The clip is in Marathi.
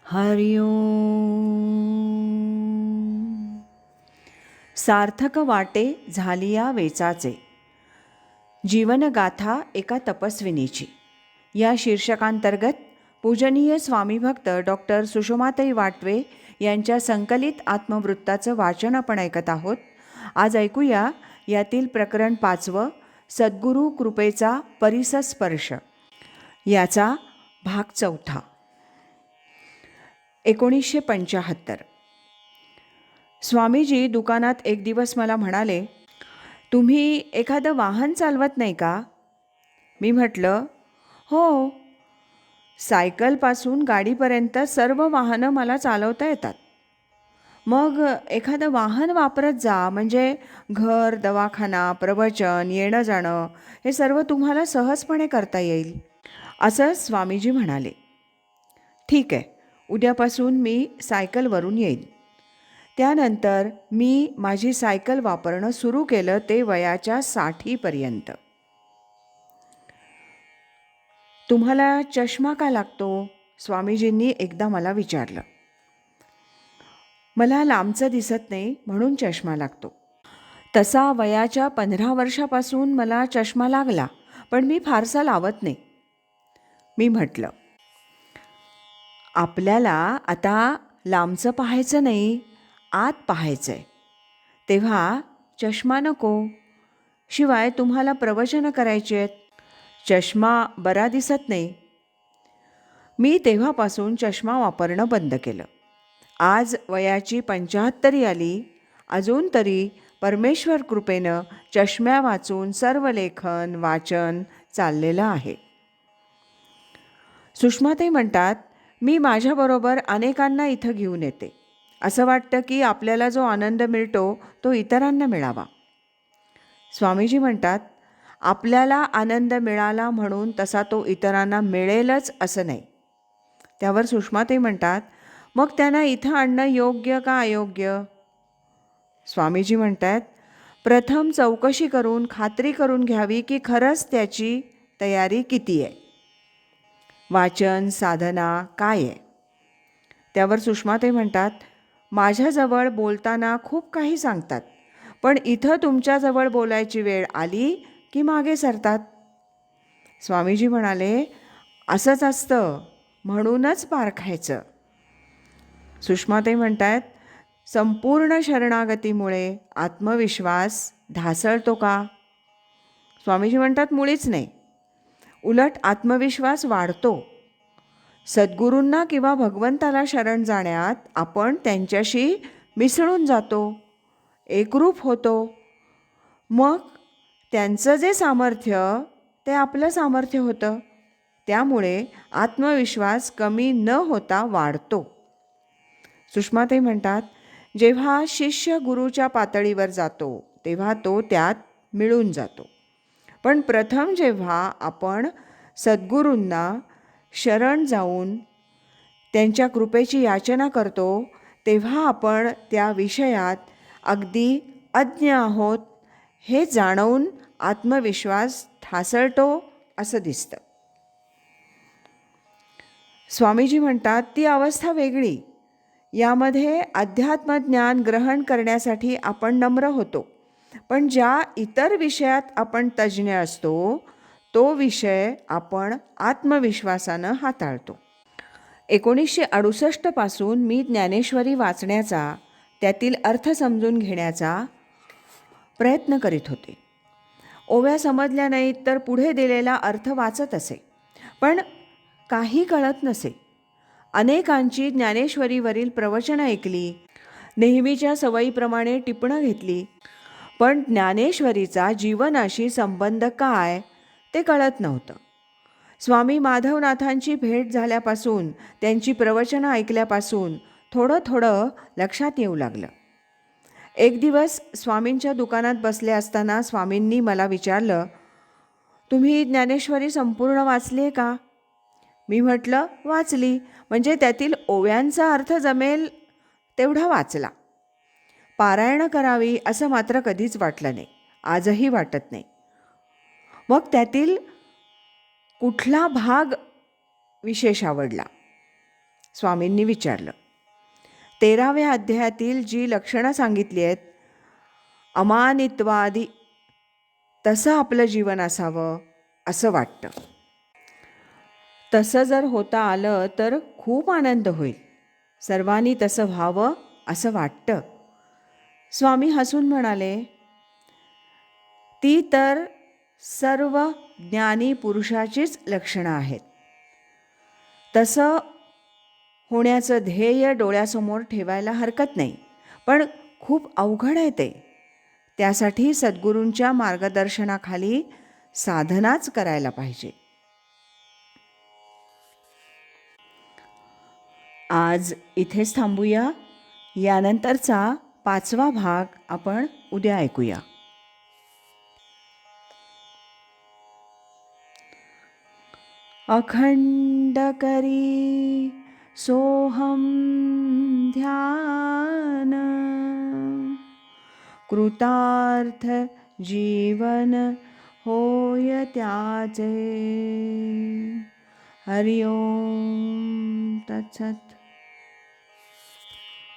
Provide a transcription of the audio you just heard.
हरि ओम. सार्थक वाटे झालिया वेचाचे. जीवनगाथा एका तपस्विनीची या शीर्षकांतर्गत पूजनीय स्वामीभक्त डॉक्टर सुषमाताई वाटवे यांच्या संकलित आत्मवृत्ताचं वाचन आपण ऐकत आहोत. आज ऐकूया यातील प्रकरण 5, सद्गुरू कृपेचा परिसस्पर्श, याचा भाग 4. 1975. स्वामीजी दुकानात एक दिवस मला म्हणाले, तुम्ही एखादं वाहन चालवत नाही का? मी म्हटलं, हो, सायकलपासून गाडीपर्यंत सर्व वाहनं मला चालवता येतात. मग एखादं वाहन वापरत जा, म्हणजे घर, दवाखाना, प्रवचन, येणं जाणं हे सर्व तुम्हाला सहजपणे करता येईल, असं स्वामीजी म्हणाले. ठीक आहे, उद्यापासून मी सायकलवरून येईन. त्यानंतर मी माझी सायकल वापरणं सुरू केलं, ते वयाच्या 60पर्यंत. तुम्हाला चष्मा का लागतो? स्वामीजींनी एकदा मला विचारलं. मला लांबचं दिसत नाही म्हणून चष्मा लागतो. तसा वयाच्या 15 वर्षापासून मला चष्मा लागला, पण मी फारसा लावत नाही. मी म्हटलं, आपल्याला आता लांबचं पाहायचं नाही, आत पाहायचं आहे, तेव्हा चष्मा नको. शिवाय तुम्हाला प्रवचनं करायची आहेत, चष्मा बरा दिसत नाही. मी तेव्हापासून चष्मा वापरणं बंद केलं. आज वयाची 75 आली, अजून तरी परमेश्वर कृपेनं चष्म्या वाचून सर्व लेखन वाचन चाललेलं आहे. सुषमाताई म्हणतात, मी माझ्याबरोबर अनेकांना इथं घेऊन येते. असं वाटतं की आपल्याला जो आनंद मिळतो तो इतरांना मिळावा. स्वामीजी म्हणतात, आपल्याला आनंद मिळाला म्हणून तसा तो इतरांना मिळेलच असं नाही. त्यावर सुषमाताई म्हणतात, मग त्यांना इथं आणणं योग्य का अयोग्य? स्वामीजी म्हणतात, प्रथम चौकशी करून खात्री करून घ्यावी की खरंच त्याची तयारी किती आहे, वाचन साधना काय आहे. त्यावर सुषमाताई म्हणतात, माझ्याजवळ बोलताना खूप काही सांगतात, पण इथं तुमच्याजवळ बोलायची वेळ आली की मागे सरतात. स्वामीजी म्हणाले, असंच असतं, म्हणूनच पारखायचं. सुषमाताई म्हणतात, संपूर्ण शरणागतीमुळे आत्मविश्वास ढासळतो का? स्वामीजी म्हणतात, मुळीच नाही. उलट आत्मविश्वास वाढतो. सद्गुरूंना किंवा भगवंताला शरण जाण्यात आपण त्यांच्याशी मिसळून जातो, एकरूप होतो. मग त्यांचं जे सामर्थ्य ते आपलं सामर्थ्य होतं. त्यामुळे आत्मविश्वास कमी न होता वाढतो. सुषमाताई म्हणतात, जेव्हा शिष्य गुरुच्या पातळीवर जातो तेव्हा तो त्यात मिळून जातो. पण प्रथम जेव्हा आपण सद्गुरूंना शरण जाऊन त्यांच्या कृपेची याचना करतो तेव्हा आपण त्या विषयात अगदी अज्ञ आहोत हे जाणवून आत्मविश्वास ढासळतो असं दिसतं. स्वामीजी म्हणतात, ती अवस्था वेगळी. यामध्ये अध्यात्मज्ञान ग्रहण करण्यासाठी आपण नम्र होतो, पण ज्या इतर विषयात आपण तज्ज्ञ असतो तो विषय आपण आत्मविश्वासानं हाताळतो. 1968 पासून मी ज्ञानेश्वरी वाचण्याचा, त्यातील अर्थ समजून घेण्याचा प्रयत्न करीत होते. ओव्या समजल्या नाहीत तर पुढे दिलेला अर्थ वाचत असे, पण काही कळत नसे. अनेकांची ज्ञानेश्वरीवरील प्रवचनं ऐकली, नेहमीच्या सवयीप्रमाणे टिपणं घेतली, पण ज्ञानेश्वरीचा जीवनाशी संबंध काय ते कळत नव्हतं. स्वामी माधवनाथांची भेट झाल्यापासून, त्यांची प्रवचनं ऐकल्यापासून थोडं थोडं लक्षात येऊ लागलं. एक दिवस स्वामींच्या दुकानात बसले असताना स्वामींनी मला विचारलं, तुम्ही ज्ञानेश्वरी संपूर्ण वाचली आहे का? मी म्हटलं, वाचली, म्हणजे त्यातील ओव्यांचा अर्थ जमेल तेवढा वाचला. पारायण करावी असं मात्र कधीच वाटलं नाही, आजही वाटत नाही. मग त्यातील कुठला भाग विशेष आवडला? स्वामींनी विचारलं. 13व्या अध्यायातील जी लक्षणं सांगितली आहेत, अमानित्वादी, तसं आपलं जीवन असावं असं वाटतं. तसं जर होता आलं तर खूप आनंद होईल. सर्वांनी तसं व्हावं असं वाटतं. स्वामी हसून म्हणाले, ती तर सर्व ज्ञानी पुरुषाचीच लक्षणं आहेत. तसं होण्याचं ध्येय डोळ्यासमोर ठेवायला हरकत नाही, पण खूप अवघड आहे ते. त्यासाठी सद्गुरूंच्या मार्गदर्शनाखाली साधनाच करायला पाहिजे. आज इथेच थांबूया. यानंतरचा 5वा भाग आपण उद्या ऐकूया. अखंड करी सोहम ध्यान, कृतार्थ जीवन होय त्याचे. हरि ओम तत्सत.